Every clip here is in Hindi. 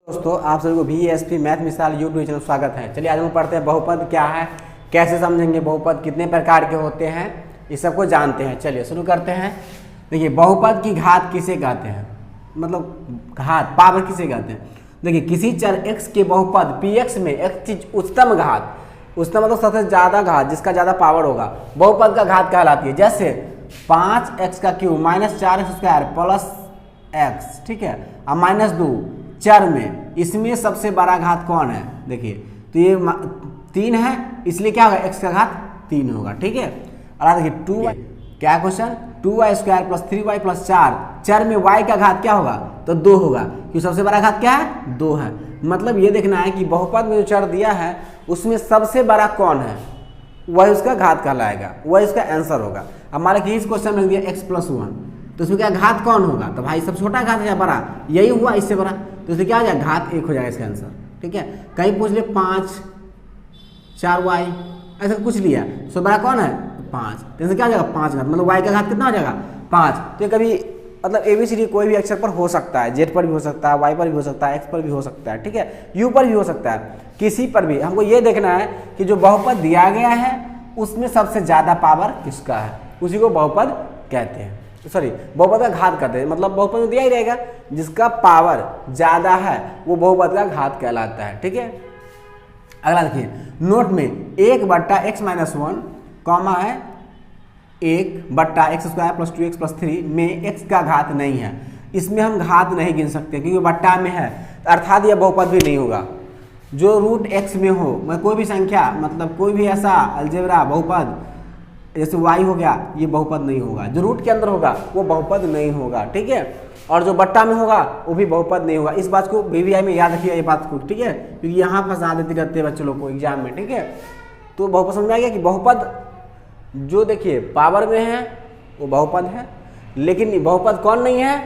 दोस्तों आप सभी को VSP मैथ मिसाल यूट्यूब चैनल स्वागत है। चलिए आज हम पढ़ते हैं बहुपद क्या है, कैसे समझेंगे, बहुपद कितने प्रकार के होते हैं, इस सबको जानते हैं। चलिए शुरू करते हैं। देखिए बहुपद की घात किसे कहते हैं, मतलब घात पावर किसे कहते हैं। देखिए किसी चर x के बहुपद px में x की उच्चतम घात, उच्चतम मतलब सबसे ज़्यादा घात जिसका ज़्यादा पावर होगा, बहुपद का घात कहलाती है। जैसे 5x का cube minus 4x square plus x, ठीक है, अब -2 चर में, इसमें सबसे बड़ा घात कौन है। देखिए तो ये 3 है, इसलिए क्या होगा, x का घात 3 होगा, ठीक है। और देखिए 2y, क्या question, 2y square plus 3y plus 4, चर में y का घात क्या होगा, तो 2 होगा, क्योंकि सबसे बड़ा घात क्या है, 2 है। मतलब ये देखना है कि बहुपद में जो चर दिया है उसमें सबसे बड़ा कौन है, वही उसका घात कहलाएगा, वही उसका आंसर होगा। अब मान लीजिए इस क्वेश्चन में दिया x+1, तो इसमें क्या घात कौन होगा, तो भाई सब छोटा घात है या बड़ा, यही हुआ, इससे बड़ा, तो इसमें क्या हो जाएगा, घात 1 हो जाएगा इसका आंसर, ठीक है। कहीं पूछ ले 5 4y ऐसा कुछ लिया, तो बड़ा कौन है 5, तो इसमें क्या हो जाएगा 5 घात, मतलब y का घात कितना हो जाएगा 5। तो ये कभी मतलब ABCD कोई भी अक्षर पर हो सकता है, Z पर भी हो सकता है, Y पर भी हो सकता है, X पर भी हो सकता है, ठीक है, U पर भी हो सकता है, किसी पर भी। हमको ये देखना है कि जो बहुपद दिया गया है उसमें सबसे ज़्यादा पावर किसका है, उसी को बहुपद कहते हैं, सॉरी बहुपद का घात कहते हैं। मतलब बहुपद में दिया ही रहेगा, जिसका पावर ज़्यादा है वो बहुपद का घात कहलाता है, ठीक है। अगला देखिए नोट में 1/x-1 कॉमा है 1/x² प्लस 2x प्लस 3 में x का घात नहीं है, इसमें हम घात नहीं गिन सकते क्योंकि बट्टा में है, अर्थात यह बहुपद भी नहीं होगा। जो रूट x में हो, मतलब कोई भी संख्या, मतलब कोई भी ऐसा अलजेब्रा बहुपद जैसे y हो गया, ये बहुपद नहीं होगा। जो रूट के अंदर होगा वो बहुपद नहीं होगा, ठीक है। और जो बट्टा में होगा वो भी बहुपद नहीं होगा। इस बात को VVI में याद रखिएगा, ये बात को, ठीक है, क्योंकि यहाँ फंसा देते रहते हैं बच्चों लोग को एग्जाम में, ठीक है। तो बहुपद समझ में आ गया कि बहुपद जो देखिए पावर में है वो बहुपद है, लेकिन बहुपद कौन नहीं है,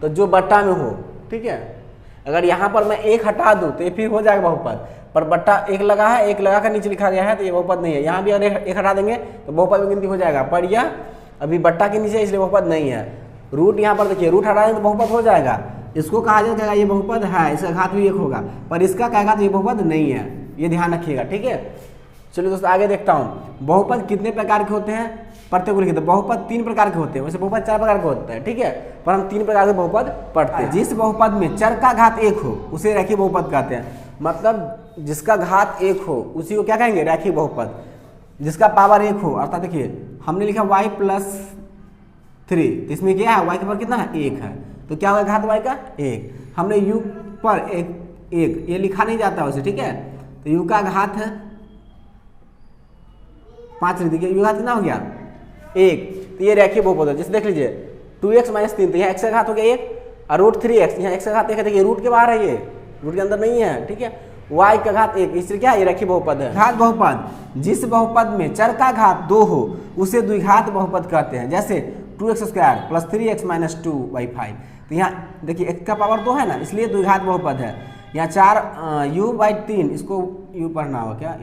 तो जो बट्टा में हो, ठीक है। अगर यहाँ पर मैं 1 हटा दूँ तो ये फिर हो जाएगा बहुपद, पर बट्टा 1 लगा है, 1 लगा कर नीचे लिखा गया है तो ये बहुपद नहीं है। यहाँ भी अगर 1 हटा देंगे तो बहुपद में गिनती हो जाएगा, पर यह अभी बट्टा के नीचे इसलिए बहुपद नहीं है। रूट यहाँ पर देखिए, रूट हटा देंगे तो बहुपद हो जाएगा, इसको कहा जाएगा ये बहुपद है, इसका घात भी 1 होगा, पर इसका कहेगा तो ये बहुपद नहीं है, ये ध्यान रखिएगा, ठीक है। चलिए दोस्तों आगे देखता हूँ, बहुपद कितने प्रकार के होते हैं, प्रत्येक को लिखिए। तो बहुपद 3 प्रकार के होते हैं, वैसे बहुपद 4 प्रकार के होते हैं, ठीक है, पर हम 3 प्रकार के बहुपद पढ़ते हैं। जिस बहुपद में चर का घात 1 हो उसे रैखिक बहुपद कहते हैं। मतलब जिसका घात 1 हो उसी को क्या कहेंगे, रैखिक बहुपद। जिसका पावर 1 हो, अर्थात देखिए हमने लिखा y+3, तो इसमें क्या है, y का पावर कितना है 1 है, तो क्या होगा घात y का 1। हमने u पर 1 ये लिखा नहीं जाता वैसे, ठीक है, तो u का घात है 5, देखिए u घात कितना हो गया 1, तो ये रैखिक बहुपद है। जैसे देख लीजिए 2x - 3, तो यहाँ x का घात हो गया 1, और रूट 3x, यहाँ x का घात 1 है, देखिए रूट के बाहर है, ये रूट के अंदर नहीं है, ठीक है। y का घात 1, इसलिए क्या ये रैखिक बहुपद है। घात बहुपद, जिस बहुपद में चर का घात 2 हो उसे द्विघात बहुपद कहते हैं। जैसे 2x² plus 3x minus 2y5, तो यहाँ देखिए x का पावर 2 है ना, इसलिए द्विघात बहुपद है। यहाँ 4u/3, इसको u पढ़ना होगा क्या,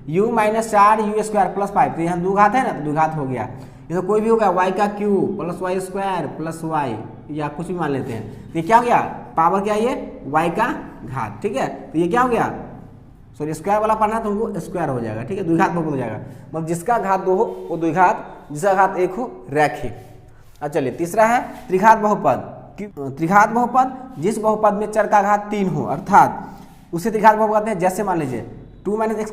u -4u² प्लस 5, तो यहाँ 2 घात है ना, तो द्विघात हो गया। ये तो कोई भी होगा, y का cube plus y² plus y, या कुछ भी मान लेते हैं, तो ये क्या हो गया, पावर क्या है ये y का घात, ठीक है। तो ये क्या हो गया, सॉरी स्क्वायर वाला पढ़ना तो हमको स्क्वायर हो जाएगा, ठीक है, द्विघात बहुपद हो जाएगा। मतलब जिसका घात 2 हो वो द्विघात, जिसका घात 1 हो रैखिक। अब चलिए तीसरा है त्रिघात बहुपद। त्रिघात बहुपद, जिस बहुपद में चर का घात 3 हो, अर्थात उसे त्रिघात बहुपद कहते हैं। जैसे मान लीजिए 2 - x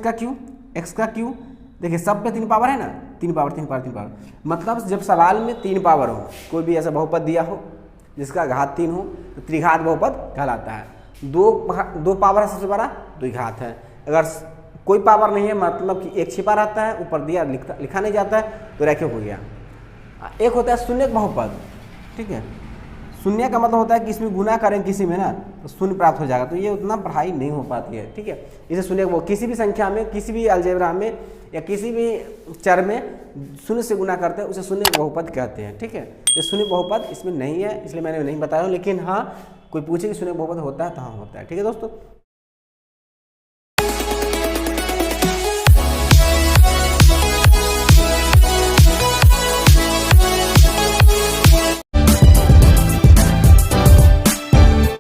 का क्यूब, देखिए सब पे 3 पावर है ना, 3 पावर, मतलब जब सवाल में 3 पावर हो, कोई भी ऐसा बहुपद दिया हो जिसका घात 3 हो, तो त्रिघात बहुपद कहलाता है। 2 पावर है सबसे बड़ा, द्विघात है। अगर कोई पावर नहीं है, मतलब कि 1 छिपा रहता है, ऊपर दिया लिखा नहीं जाता है, तो रैखिक हो गया। एक होता है शून्य बहुपद, ठीक है, शून्य का मतलब होता है कि इसमें गुना करें किसी में ना तो शून्य प्राप्त हो जाएगा, तो ये उतना पढ़ाई नहीं हो पाती है, ठीक है। इसे शून्य वो किसी भी संख्या में, किसी भी अलजेब्रा में या किसी भी चर में शून्य से गुना करते हैं, उसे शून्य बहुपद कहते हैं, ठीक है। ये शून्य बहुपद इसमें नहीं है, इसलिए मैंने नहीं बताया, लेकिन हाँ कोई पूछे कि शून्य बहुपद होता है तो हाँ होता है, ठीक है दोस्तों।